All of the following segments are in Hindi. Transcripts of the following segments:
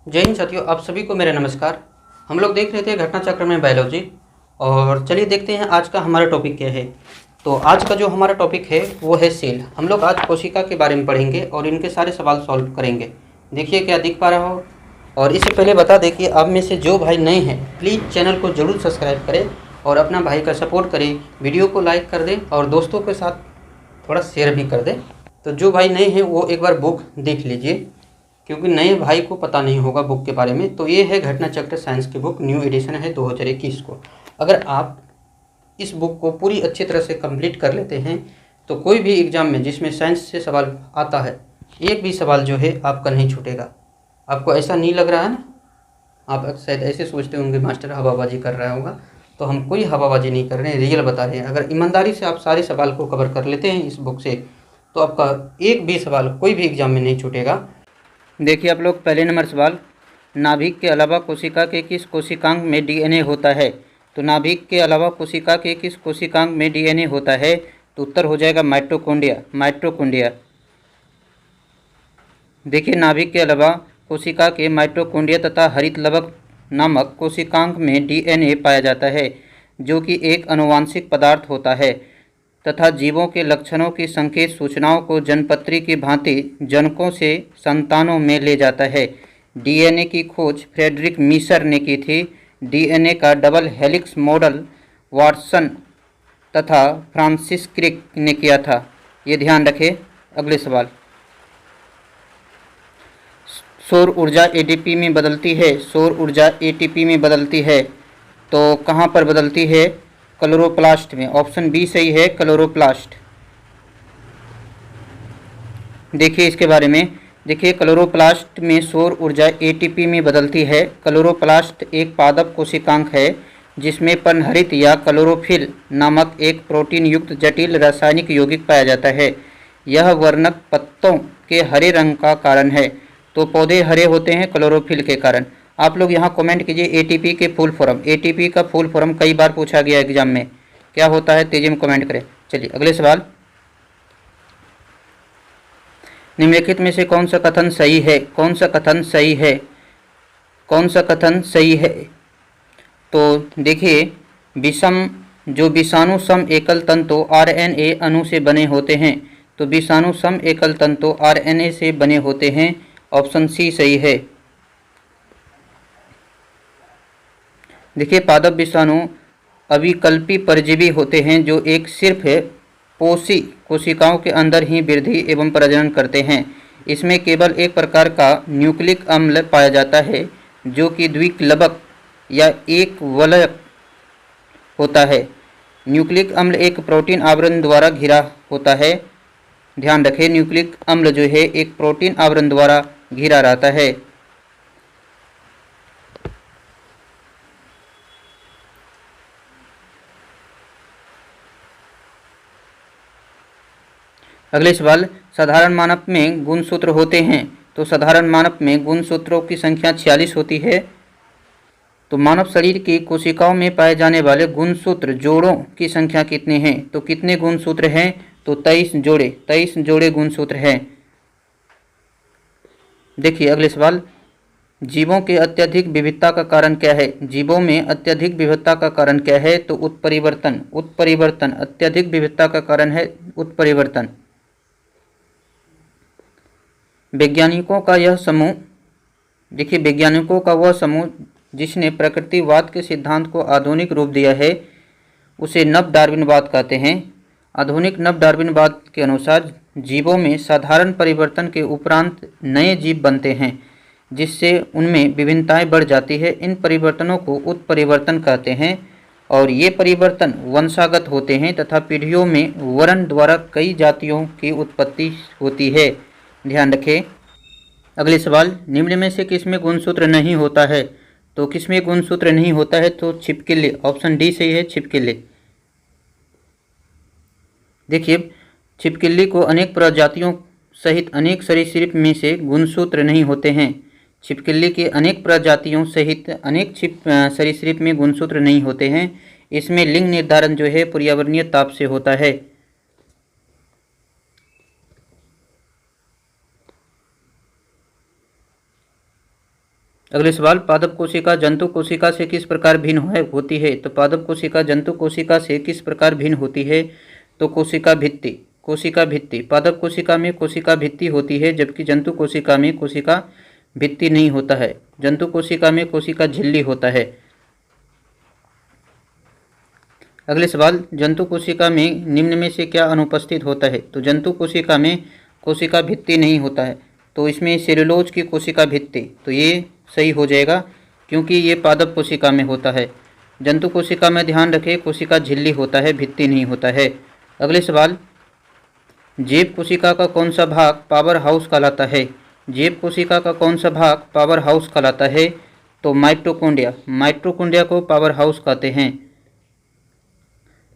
जय हिंद साथियों, आप सभी को मेरा नमस्कार। हम लोग देख रहे थे घटना चक्र में बायोलॉजी, और चलिए देखते हैं आज का हमारा टॉपिक क्या है। तो आज का जो हमारा टॉपिक है वो है सेल। हम लोग आज कोशिका के बारे में पढ़ेंगे और इनके सारे सवाल सॉल्व करेंगे। देखिए क्या दिख पा रहा हो। और इससे पहले बता दें कि आप में से जो भाई नए हैं प्लीज़ चैनल को ज़रूर सब्सक्राइब करें और अपना भाई का सपोर्ट करें, वीडियो को लाइक कर दें और दोस्तों के साथ थोड़ा शेयर भी कर दें। तो जो भाई नए हैं वो एक बार बुक देख लीजिए, क्योंकि नए भाई को पता नहीं होगा बुक के बारे में। तो ये है घटना चक्र साइंस की बुक, न्यू एडिशन है 2021 को। अगर आप इस बुक को पूरी अच्छी तरह से कंप्लीट कर लेते हैं तो कोई भी एग्ज़ाम में जिसमें साइंस से सवाल आता है, एक भी सवाल जो है आपका नहीं छूटेगा। आपको ऐसा नहीं लग रहा है ना? आप शायद ऐसे सोचते होंगे मास्टर हवाबाजी कर रहा होगा। तो हम कोई हवाबाजी नहीं कर रहे हैं, रियल बता रहे हैं। अगर ईमानदारी से आप सारे सवाल को कवर कर लेते हैं इस बुक से तो आपका एक भी सवाल कोई भी एग्ज़ाम में नहीं छूटेगा। देखिए आप लोग, पहले नंबर सवाल, नाभिक के अलावा कोशिका के किस कोशिकांग में डीएनए होता है? तो नाभिक के अलावा कोशिका के किस कोशिकांग में डीएनए होता है? तो उत्तर हो जाएगा माइटोकॉन्ड्रिया। देखिए, नाभिक के अलावा कोशिका के माइटोकॉन्ड्रिया तथा हरित लवक नामक कोशिकांग में डीएनए पाया जाता है, जो कि एक आनुवांशिक पदार्थ होता है तथा जीवों के लक्षणों की संकेत सूचनाओं को जनपत्री की भांति जनकों से संतानों में ले जाता है। डीएनए की खोज फ्रेडरिक मीसर ने की थी। डीएनए का डबल हेलिक्स मॉडल वाटसन तथा फ्रांसिस क्रिक ने किया था। ये ध्यान रखें। अगले सवाल, सौर ऊर्जा एटीपी में बदलती है। सौर ऊर्जा एटीपी में बदलती है तो कहाँ पर बदलती है? क्लोरोप्लास्ट में। ऑप्शन बी सही है, क्लोरोप्लास्ट। देखिए इसके बारे में, देखिए क्लोरोप्लास्ट में सौर ऊर्जा एटीपी में बदलती है। क्लोरोप्लास्ट एक पादप कोशिकांग है जिसमें पर्णहरित या क्लोरोफिल नामक एक प्रोटीन युक्त जटिल रासायनिक यौगिक पाया जाता है। यह वर्णक पत्तों के हरे रंग का कारण है। तो पौधे हरे होते हैं क्लोरोफिल के कारण। आप लोग यहाँ कमेंट कीजिए एटीपी के फुल फॉर्म। एटीपी का फुल फॉर्म कई बार पूछा गया एग्जाम में, क्या होता है? तेजी में कमेंट करें। चलिए अगले सवाल, निम्नलिखित में से कौन सा कथन सही है? कौन सा कथन सही है? कौन सा कथन सही है? तो देखिए, जो विषाणु सम एकल तंतु आरएनए अणु से बने होते हैं। तो विषाणु सम एकल तंतु आरएनए से बने होते हैं। ऑप्शन सी सही है। देखिए, पादप विषाणु अविकल्पी परजीवी होते हैं जो एक सिर्फ पोषी कोशिकाओं के अंदर ही वृद्धि एवं प्रजनन करते हैं। इसमें केवल एक प्रकार का न्यूक्लिक अम्ल पाया जाता है जो कि द्विक्लबक या एक वलयक होता है। न्यूक्लिक अम्ल एक प्रोटीन आवरण द्वारा घिरा होता है। ध्यान रखें, न्यूक्लिक अम्ल जो है एक प्रोटीन आवरण द्वारा घिरा रहता है। अगले सवाल, साधारण मानव में गुणसूत्र होते हैं। तो साधारण मानव में गुणसूत्रों की संख्या 46 होती है। तो मानव शरीर की कोशिकाओं में पाए जाने वाले गुणसूत्र जोड़ों की संख्या कितने हैं? तो कितने गुणसूत्र हैं? तो 23 जोड़े गुणसूत्र हैं। देखिए अगले सवाल, जीवों के अत्यधिक विविधता का कारण क्या है? जीवों में अत्यधिक विविधता का कारण क्या है? तो उत्परिवर्तन अत्यधिक विविधता का कारण है उत्परिवर्तन। वैज्ञानिकों का यह समूह, देखिए वैज्ञानिकों का वह समूह जिसने प्रकृतिवाद के सिद्धांत को आधुनिक रूप दिया है उसे नव डार्विनवाद कहते हैं। आधुनिक नव डार्विनवाद के अनुसार जीवों में साधारण परिवर्तन के उपरांत नए जीव बनते हैं जिससे उनमें विभिन्नताएं बढ़ जाती है। इन परिवर्तनों को उत्परिवर्तन कहते हैं और ये परिवर्तन वंशागत होते हैं तथा पीढ़ियों में वर्ण द्वारा कई जातियों की उत्पत्ति होती है। ध्यान रखें। अगले सवाल, निम्न में से किसमें गुणसूत्र नहीं होता है? तो किसमें गुणसूत्र नहीं होता है? तो छिपकली। ऑप्शन डी सही है, छिपकली। देखिए, छिपकली को अनेक प्रजातियों सहित अनेक सरीसृप में से गुणसूत्र नहीं होते हैं। छिपकली के अनेक प्रजातियों सहित अनेक सरीसृप में गुणसूत्र नहीं होते हैं। इसमें लिंग निर्धारण जो है पर्यावरणीय ताप से होता है। अगले सवाल, पादप कोशिका जंतु कोशिका से किस प्रकार भिन्न होती है? तो पादप कोशिका जंतु कोशिका से किस प्रकार भिन्न होती है? तो कोशिका भित्ति। कोशिका भित्ति, पादप कोशिका में कोशिका भित्ति होती है, जबकि जंतु कोशिका में कोशिका भित्ति नहीं होता है। जंतु कोशिका में कोशिका झिल्ली होता है। अगले सवाल, जंतु कोशिका में निम्न में से क्या अनुपस्थित होता है? तो जंतु कोशिका में कोशिका भित्ति नहीं होता है, तो इसमें सेलुलोज की कोशिका भित्ति, तो ये सही हो जाएगा क्योंकि ये पादप कोशिका में होता है। जंतु कोशिका में ध्यान रखें कोशिका झिल्ली होता है, भित्ति नहीं होता है। अगले सवाल, जैव कोशिका का कौन सा भाग पावर हाउस कहलाता है? जैव कोशिका का कौन सा भाग पावर हाउस कहलाता है? तो माइटोकॉन्ड्रिया। माइटोकॉन्ड्रिया को पावर हाउस कहते हैं।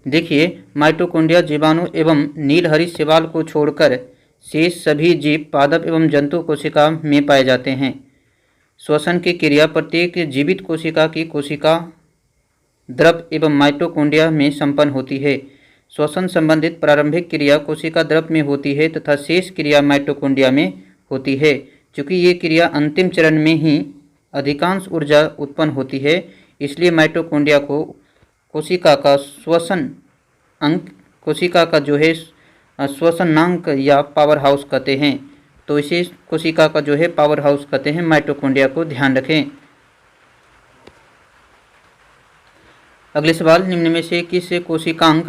देखिए, माइटोकॉन्ड्रिया जीवाणु एवं नीलहरित शैवाल को छोड़कर शेष सभी जीव पादप एवं जंतु कोशिका में पाए जाते हैं। श्वसन की क्रिया प्रत्येक जीवित कोशिका की कोशिका द्रव एवं माइटोकॉन्ड्रिया में संपन्न होती है। श्वसन संबंधित प्रारंभिक क्रिया कोशिका द्रव में होती है तथा शेष क्रिया माइटोकॉन्ड्रिया में होती है। चूँकि ये क्रिया अंतिम चरण में ही अधिकांश ऊर्जा उत्पन्न होती है, इसलिए माइटोकॉन्ड्रिया को कोशिका का श्वसन अंग, कोशिका का जो है श्वसनांक या पावर हाउस कहते हैं। तो इसे कोशिका का जो है पावर हाउस कहते हैं। माइटोकॉन्ड्रिया को ध्यान रखें। अगले सवाल, निम्न में से किस कोशिकांग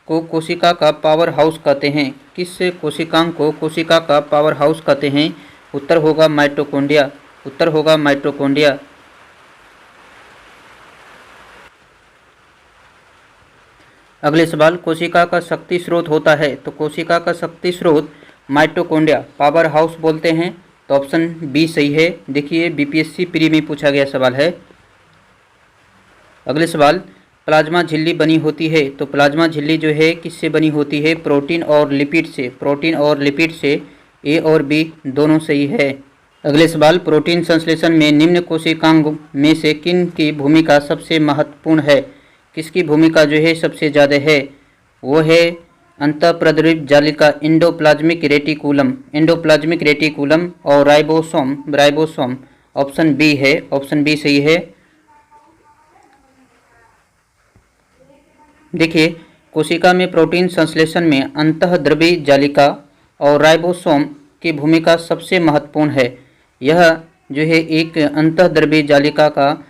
को कोशिका का पावर हाउस कहते हैं? किस कोशिकांग को कोशिका का पावर हाउस कहते हैं? उत्तर होगा माइटोकॉन्ड्रिया। उत्तर होगा माइटोकॉन्ड्रिया। अगले सवाल, कोशिका का शक्ति स्रोत होता है? तो कोशिका का शक्ति स्रोत माइटोकॉन्ड्रिया पावर हाउस बोलते हैं। तो ऑप्शन बी सही है। देखिए, बीपीएससी प्री में पूछा गया सवाल है। अगले सवाल, प्लाज्मा झिल्ली बनी होती है? तो प्लाज्मा झिल्ली जो है किससे बनी होती है? प्रोटीन और लिपिड से। प्रोटीन और लिपिड से। ए और बी दोनों सही है। अगले सवाल, प्रोटीन संश्लेषण में निम्न कोशिकांग में से किन की भूमिका सबसे महत्वपूर्ण है? किसकी भूमिका जो है सबसे ज़्यादा है? वो है अंतःप्रद्रवित जालिका एंडोप्लाज्मिक रेटिकुलम। एंडोप्लाज्मिक रेटिकुलम और राइबोसोम। राइबोसोम ऑप्शन बी है। ऑप्शन बी सही है। देखिए, कोशिका में प्रोटीन संश्लेषण में अंतःद्रवी जालिका और राइबोसोम की भूमिका सबसे महत्वपूर्ण है। यह जो है एक अंतःद्रवी जालिका का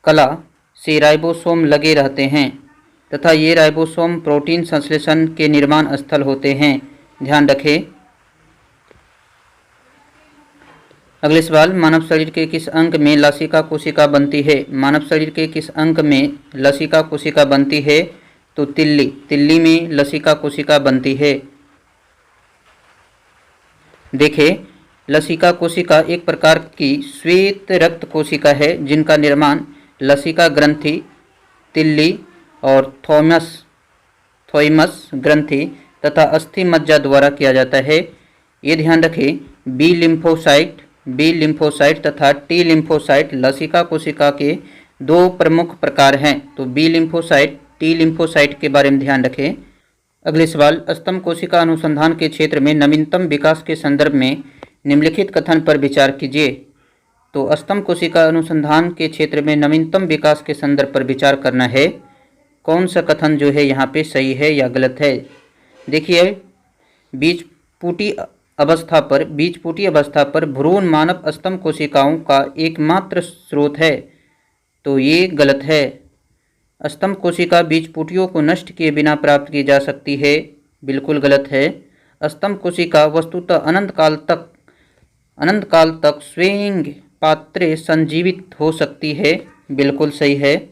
कला से राइबोसोम लगे रहते हैं तथा ये राइबोसोम प्रोटीन संश्लेषण के निर्माण स्थल होते हैं। ध्यान रखें। अगले सवाल, मानव शरीर के किस अंग में लसिका कोशिका बनती है? मानव शरीर के किस अंग में लसिका कोशिका बनती है? तो तिल्ली। तिल्ली में लसिका कोशिका बनती है। देखें, लसिका कोशिका एक प्रकार की श्वेत रक्त कोशिका है जिनका निर्माण लसिका ग्रंथि, तिल्ली और थॉइमस ग्रंथि तथा अस्थि मज्जा द्वारा किया जाता है। ये ध्यान रखें, बी लिम्फोसाइट तथा टी लिम्फोसाइट लसिका कोशिका के दो प्रमुख प्रकार हैं। तो बी लिम्फोसाइट, टी लिम्फोसाइट के बारे में ध्यान रखें। अगले सवाल, स्तंभ कोशिका अनुसंधान के क्षेत्र में नवीनतम विकास के संदर्भ में निम्नलिखित कथन पर विचार कीजिए। तो स्तंभ कोशिका अनुसंधान के क्षेत्र में नवीनतम विकास के संदर्भ पर विचार करना है। कौन सा कथन जो है यहाँ पे सही है या गलत है? देखिए, बीजपूटी अवस्था पर भ्रूण मानव स्तंभ कोशिकाओं का एकमात्र स्रोत है। तो ये गलत है। स्तंभ कोशिका बीजपूटियों को नष्ट किए बिना प्राप्त की जा सकती है। बिल्कुल गलत है। स्तंभ कोशिका वस्तुतः अनंत काल तक स्वयं पात्रे संजीवित हो सकती है। बिल्कुल सही है।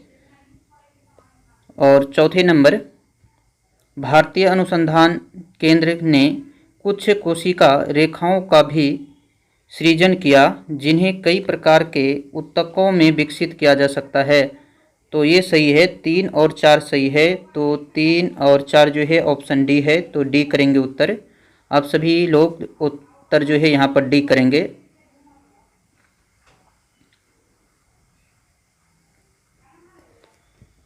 और चौथे नंबर, भारतीय अनुसंधान केंद्र ने कुछ कोशिका रेखाओं का भी सृजन किया जिन्हें कई प्रकार के ऊतकों में विकसित किया जा सकता है। तो ये सही है। 3 और 4 सही है। तो 3 और 4 जो है ऑप्शन डी है। तो डी करेंगे उत्तर। आप सभी लोग उत्तर जो है यहाँ पर डी करेंगे।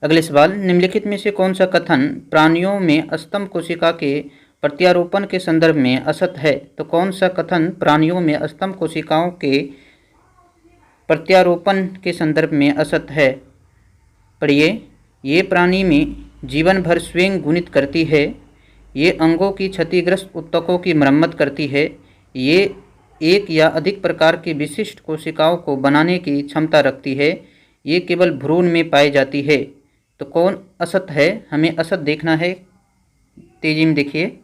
अगले सवाल, निम्नलिखित में से कौन सा कथन प्राणियों में स्तंभ कोशिका के प्रत्यारोपण के संदर्भ में असत है? तो कौन सा कथन प्राणियों में स्तंभ कोशिकाओं के प्रत्यारोपण के संदर्भ में असत है। पढ़िए, ये प्राणी में जीवन भर स्वयं गुणित करती है। ये अंगों की क्षतिग्रस्त ऊतकों की मरम्मत करती है। ये एक या अधिक प्रकार की विशिष्ट कोशिकाओं को बनाने की क्षमता रखती है। ये केवल भ्रूण में पाई जाती है। तो कौन असत है? हमें असत देखना है। तेजी में देखिए।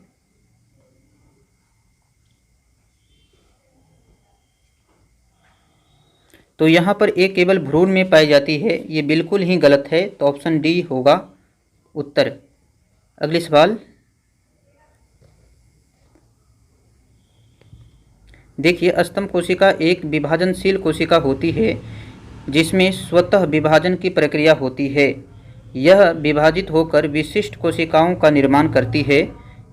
तो यहाँ पर एक केवल भ्रूण में पाई जाती है, ये बिल्कुल ही गलत है। तो ऑप्शन डी होगा उत्तर। अगले सवाल देखिए, स्तंभ कोशिका एक विभाजनशील कोशिका होती है जिसमें स्वतः विभाजन की प्रक्रिया होती है। यह विभाजित होकर विशिष्ट कोशिकाओं का निर्माण करती है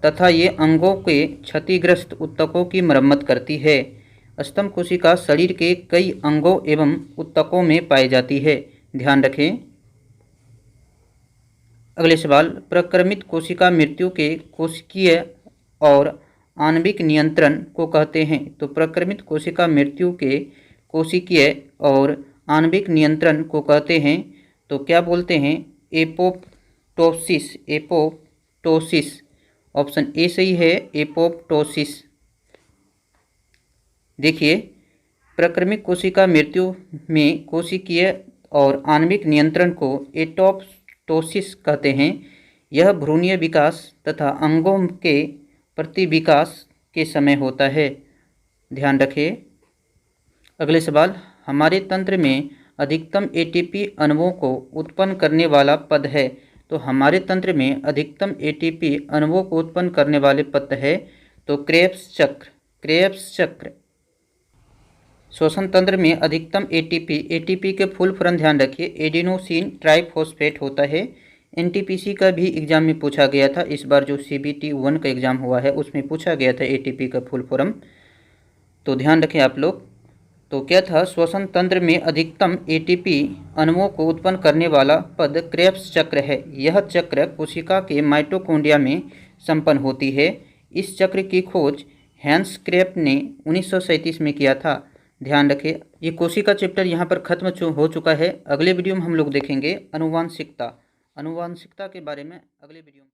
तथा ये अंगों के क्षतिग्रस्त ऊतकों की मरम्मत करती है। स्तंभ कोशिका शरीर के कई अंगों एवं ऊतकों में पाई जाती है। ध्यान रखें। अगले सवाल, प्रक्रमित कोशिका मृत्यु के कोशिकीय और आणविक नियंत्रण को कहते हैं। तो प्रक्रमित कोशिका मृत्यु के कोशिकीय और आणविक नियंत्रण को कहते हैं। तो क्या बोलते हैं? एपोप्टोसिस। एपोप्टोसिस ऑप्शन ए सही है, एपोप्टोसिस। देखिए, प्रक्रमित कोशिका मृत्यु में कोशिकीय और आणविक नियंत्रण को एपोप्टोसिस कहते हैं। यह भ्रूणीय विकास तथा अंगों के प्रतिविकास के समय होता है। ध्यान रखें। अगले सवाल, हमारे तंत्र में अधिकतम एटीपी अणुओं को उत्पन्न करने वाला पद है। तो हमारे तंत्र में अधिकतम एटीपी अणुओं को उत्पन्न करने वाले पद है तो क्रेब्स चक्र। क्रेब्स चक्र। श्वसन तंत्र में अधिकतम एटीपी के फुल फॉर्म ध्यान रखिए, एडिनोसिन ट्राइफॉस्फेट होता है। एनटीपीसी का भी एग्जाम में पूछा गया था। इस बार जो CBT 1 का एग्जाम हुआ है उसमें पूछा गया था एटीपी का फुल फॉर्म। तो ध्यान रखें आप लोग। तो क्या था? श्वसन तंत्र में अधिकतम एटीपी अणुओं को उत्पन्न करने वाला पद क्रेब्स चक्र है। यह चक्र कोशिका के माइटोकॉन्ड्रिया में संपन्न होती है। इस चक्र की खोज हैंस क्रेब्स ने 1937 में किया था। ध्यान रखें। ये कोशिका चैप्टर यहाँ पर खत्म हो चुका है। अगले वीडियो में हम लोग देखेंगे अनुवांशिकता। अनुवांशिकता के बारे में अगले वीडियो में।